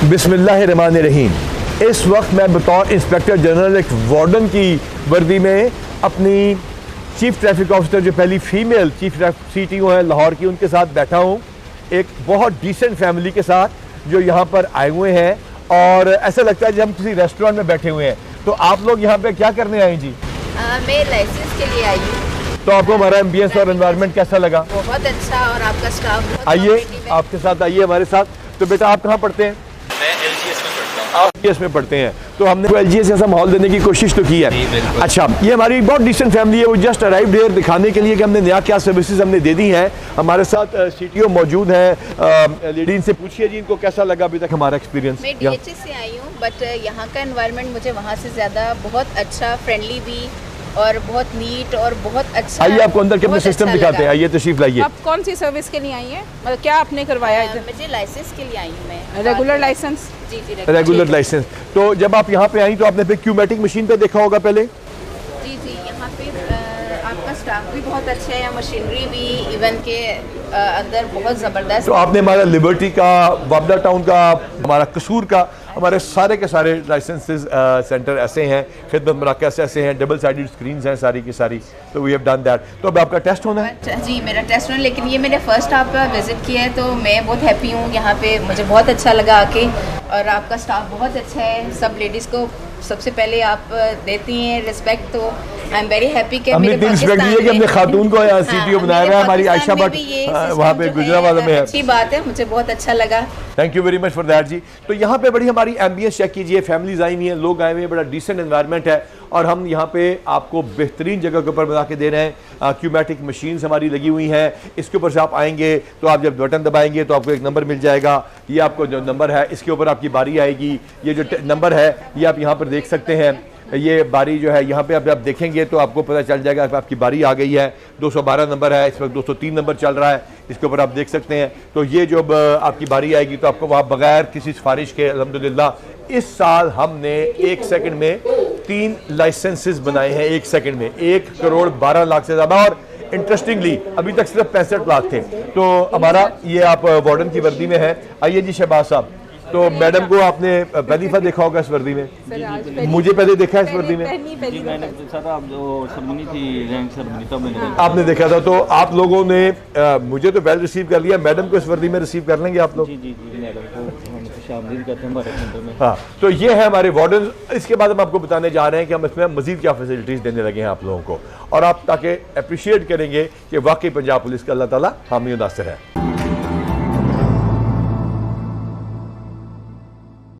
बिस्मिल्लाहिर्रहमानिर्रहीम। इस वक्त मैं बतौर इंस्पेक्टर जनरल एक वार्डन की वर्दी में अपनी चीफ ट्रैफिक ऑफिसर जो पहली फीमेल चीफ CTO हैं लाहौर की, उनके साथ बैठा हूँ, एक बहुत डिसेंट फैमिली के साथ जो यहाँ पर आए हुए हैं। और ऐसा लगता है जब हम किसी रेस्टोरेंट में बैठे हुए हैं। तो आप लोग यहाँ पे क्या करने आए जी? मैं लाइसेंस के लिए आई हूँ। तो आपको हमारा एम्बियंस और एनवायरनमेंट कैसा लगा? बहुत अच्छा, और आपका स्टाफ आइए आपके साथ आइए हमारे साथ। तो बेटा आप कहाँ पढ़ते हैं? मैं LGS में पढ़ता हूँ। आप LGS में पढ़ते हैं। तो हमने LGS जैसा माहौल देने की कोशिश तो की है। अच्छा, ये हमारी बहुत डिसेंट फैमिली है। वो जस्ट अराइव्ड हियर दिखाने के लिए कि हमने नया क्या सर्विसेज हमने दे दी हैं। हमारे साथ CTO मौजूद हैं। लेडी, इनसे पूछिए जी इनको कैसा लगा अभी तक हमारा एक्सपीरियंस? मैं DHS से आई हूँ, बट यहाँ का एनवायरनमेंट मुझे वहाँ से ज़्यादा बहुत अच्छा, फ्रेंडली भी और बहुत नीट और बहुत अच्छा। आइए आपको अंदर के अपने सिस्टम दिखाते हैं। आइए तशरीफ लाइए। आप कौन सी सर्विस के लिए आई हैं? मतलब क्या आपने करवाया इधर? मुझे लाइसेंस के लिए आई हूँ मैं। Regular license? जी जी, रेगुलर लाइसेंस। तो जब आप यहाँ पे आई तो आपने फिर क्यूमेटिक मशीन पे देखा होगा पहले? जी जी, यहाँ पे आपका स्टाफ भी बहुत अच्छा है, मशीनरी भी इवन के अंदर बहुत ज़बरदस्त। तो आपने हमारा लिबर्टी का, वाबला टाउन का, हमारा कसूर का, हमारे सारे के सारे लाइसेंसेस सेंटर ऐसे हैं, खिदमत मराकज़ ऐसे हैं, डबल साइडेड स्क्रीन्स हैं सारी की सारी। तो वी हैव डन दैट। तो अब आपका टेस्ट होना है? जी मेरा टेस्ट होना, लेकिन ये मैंने फर्स्ट आप विजिट किया है तो मैं बहुत हैप्पी हूँ यहाँ पे। मुझे बहुत अच्छा लगा आके, और आपका स्टाफ बहुत अच्छा है। सब लेडीज़ को सबसे पहले आप देती हैं रिस्पेक्ट, तो आई एम वेरी हैप्पी कि हमने इतनी रिस्पेक्ट दी है कि हमने खातून को CTO बनाया हुआ है। हमारी आयशा भट्ट वहाँ पे गुजरावाला में है। अच्छी बात है, मुझे बहुत अच्छा लगा। Thank you very much for that जी। तो यहाँ पे बड़ी हमारी एम्बियंस चेक कीजिए, फैमिलीज आई हुई हैं, लोग आए हुए हैं, बड़ा डिसेंट एनवायरनमेंट है। और हम यहाँ पे आपको बेहतरीन जगह के ऊपर बना के दे रहे हैं। क्यूमेटिक मशीन्स हमारी लगी हुई हैं। इसके ऊपर से आप आएंगे तो आप जब बटन दबाएंगे तो आपको एक नंबर मिल जाएगा। ये आपको जो नंबर है इसके ऊपर आपकी बारी आएगी। ये जो नंबर है ये आप यहाँ पर देख सकते हैं। ये बारी जो है यहाँ पे आप देखेंगे तो आपको पता चल जाएगा कि आपकी बारी आ गई है। 212 नंबर है, इस वक्त 203 नंबर चल रहा है, इसके ऊपर आप देख सकते हैं। तो ये जो आपकी बारी आएगी तो आपको वहाँ बगैर किसी सिफारिश के अल्हम्दुलिल्लाह इस साल हमने 1 सेकंड में 3 लाइसेंसेस बनाए हैं। 1 सेकंड में 1 करोड़ 12 लाख से ज़्यादा। और इंटरेस्टिंगली अभी तक सिर्फ 65 लाख थे। तो हमारा ये आप वार्डन की वर्दी में है। आइए जी शहबाज साहब। तो मैडम को आपने पहली बार देखा होगा इस वर्दी में? मुझे पहले देखा है इस वर्दी में। मैंने सर आप जो सेरेमनी थी, रैंक सेरेमनी, तब मैंने आपने देखा था। तो आप लोगों ने मुझे तो वेल रिसीव कर लिया, मैडम को इस वर्दी में रिसीव कर लेंगे आप लोग? जी जी जी, मैडम को हम शामिल करते हैं हमारे सेंटर में। हाँ, तो ये है हमारे वार्डन। इसके बाद हम आपको बताने जा रहे हैं कि हम इसमें मजीद क्या फैसिलिटीज़ देने लगे हैं आप लोगों को, और आप ताकि अप्रिशिएट करेंगे कि वाकई पंजाब पुलिस का अल्लाह ताला हामी और नासिर है।